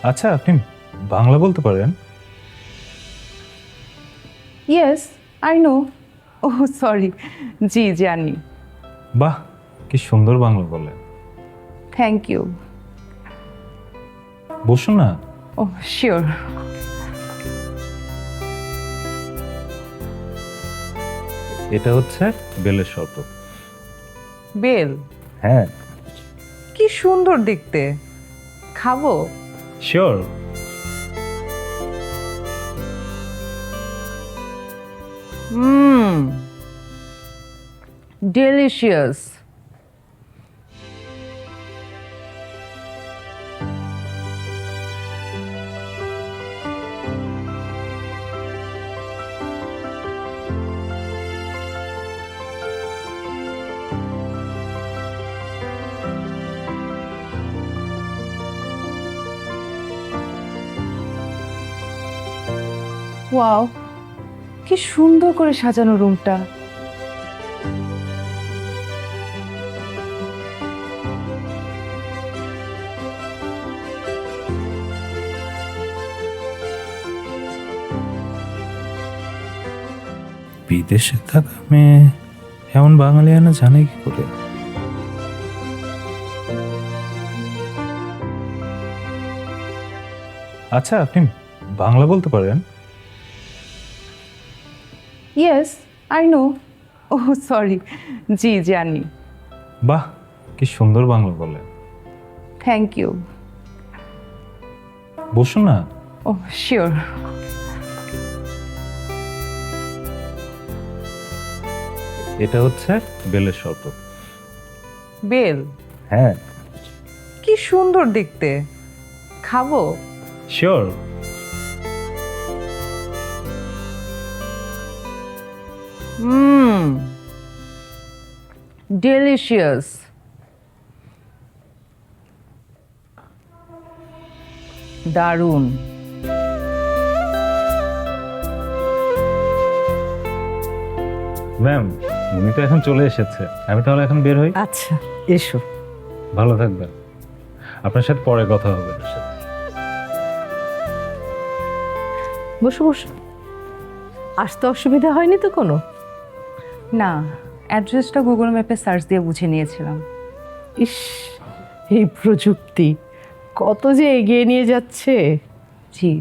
আচ্ছা, আপনি বাংলা বলতে পারেন? Yes, I know. Oh sorry, জি জানি। বাহ, কি সুন্দর বাংলা বলেন। Thank you. বসুন না। Oh sure. এটা হচ্ছে বেলের শরবত। বেল? হ্যাঁ। কি সুন্দর দেখতে, খাবো? শিওর। হুম, ডেলিশিয়াস। ওয়াও, কি সুন্দর করে সাজানো রুমটা। বিদেশে থাকা মেয়ে এমন বাঙালিয়ানা জানে কি করে? আচ্ছা, আপনি বাংলা বলতে পারেন? Yes, I know. Oh sorry, জি জানি। বাহ, কি সুন্দর বাংলা বলেন। Thank you. বসুন না। Oh sure. এটা হচ্ছে বেলের শরবত। বেল? হ্যাঁ। কি সুন্দর দেখতে, খাবো? শিওর। হুম, ডেলিশিয়াস। দারুণ। ম্যাম, উনি তো এখন চলে এসেছে, আমি তাহলে এখন বের হই। আচ্ছা, এসো। ভালো থাকবেন। আপনার সাথে পরে কথা হবে। বসো বসো। আসতে অসুবিধা হয়নি তো কোনো? না, অ্যাড্রেসটা গুগল ম্যাপে সার্চ দিয়ে বুঝে নিয়েছিলাম। ইস, এই প্রযুক্তি কত যে এগিয়ে নিয়ে যাচ্ছে। জি।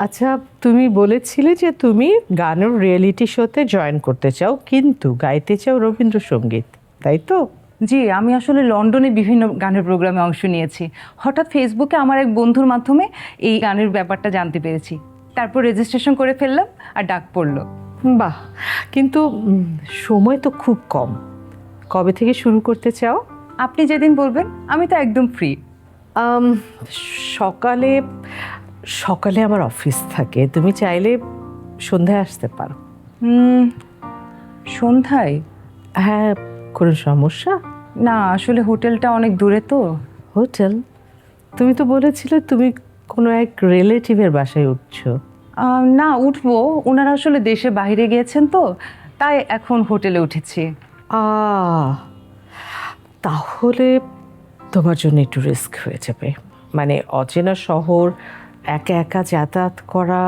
আচ্ছা, তুমি বলেছিলে যে তুমি গানের রিয়েলিটি শোতে জয়েন করতে চাও, কিন্তু গাইতে চাও রবীন্দ্রসঙ্গীত, তাই তো? জি, আমি আসলে লন্ডনে বিভিন্ন গানের প্রোগ্রামে অংশ নিয়েছি। হঠাৎ ফেসবুকে আমার এক বন্ধুর মাধ্যমে এই গানের ব্যাপারটা জানতে পেরেছি। তারপর রেজিস্ট্রেশন করে ফেললাম আর ডাক পড়লো। বাহ, কিন্তু সময় তো খুব কম। কবে থেকে শুরু করতে চাও? আপনি যেদিন বলবেন, আমি তো একদম ফ্রি। আম, সকালে সকালে আমার অফিস থাকে, তুমি চাইলে সন্ধ্যায় আসতে পারো। সন্ধ্যায়? হ্যাঁ, কোনো সমস্যা? না, আসলে হোটেলটা অনেক দূরে তো। হোটেল? তুমি তো বলেছিলে তুমি কোনো এক রিলেটিভের বাসায় উঠছো। না, উঠবো। ওনারা আসলে দেশে বাইরে গিয়েছেন তো, তাই এখন হোটেলে উঠেছি। আহ, তাহলে তোমার জন্য একটু রিস্ক হয়ে যাবে। মানে অচেনা শহর, একা একা যাতায়াত করা।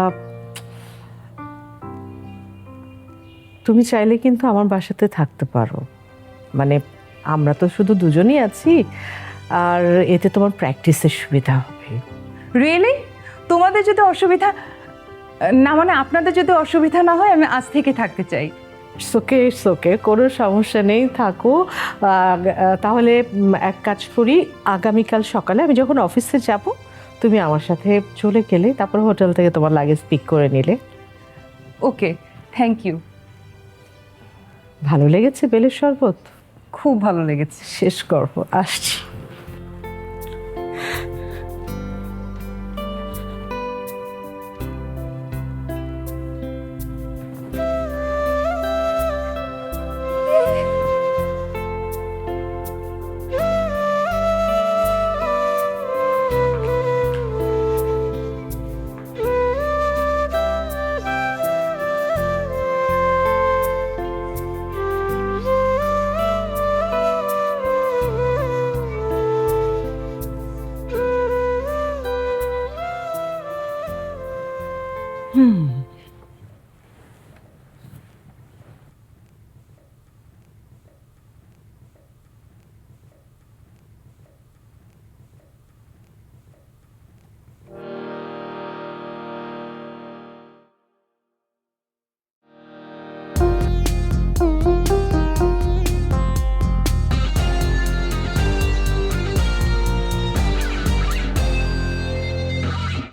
তুমি চাইলে কিন্তু আমার বাসাতে থাকতে পারো। মানে আমরা তো শুধু দুজনই আছি, আর এতে তোমার প্র্যাকটিসের সুবিধা হবে। রিয়েলি? তোমাদের যদি অসুবিধা না, মানে আপনাদের যদি অসুবিধা না হয়, আমি আজ থেকে থাকতে চাই। সোকে সোকে, কোনো সমস্যা নেই, থাকো। তাহলে এক কাজ করি, আগামীকাল সকালে আমি যখন অফিসে যাব, তুমি আমার সাথে চলে গেলে, তারপর হোটেল থেকে তোমার লাগেজ পিক করে নিলে। ওকে, থ্যাংক ইউ। ভালো লেগেছে বেলের শরবত? খুব ভালো লেগেছে। শেষ করবো, আসছি। হুম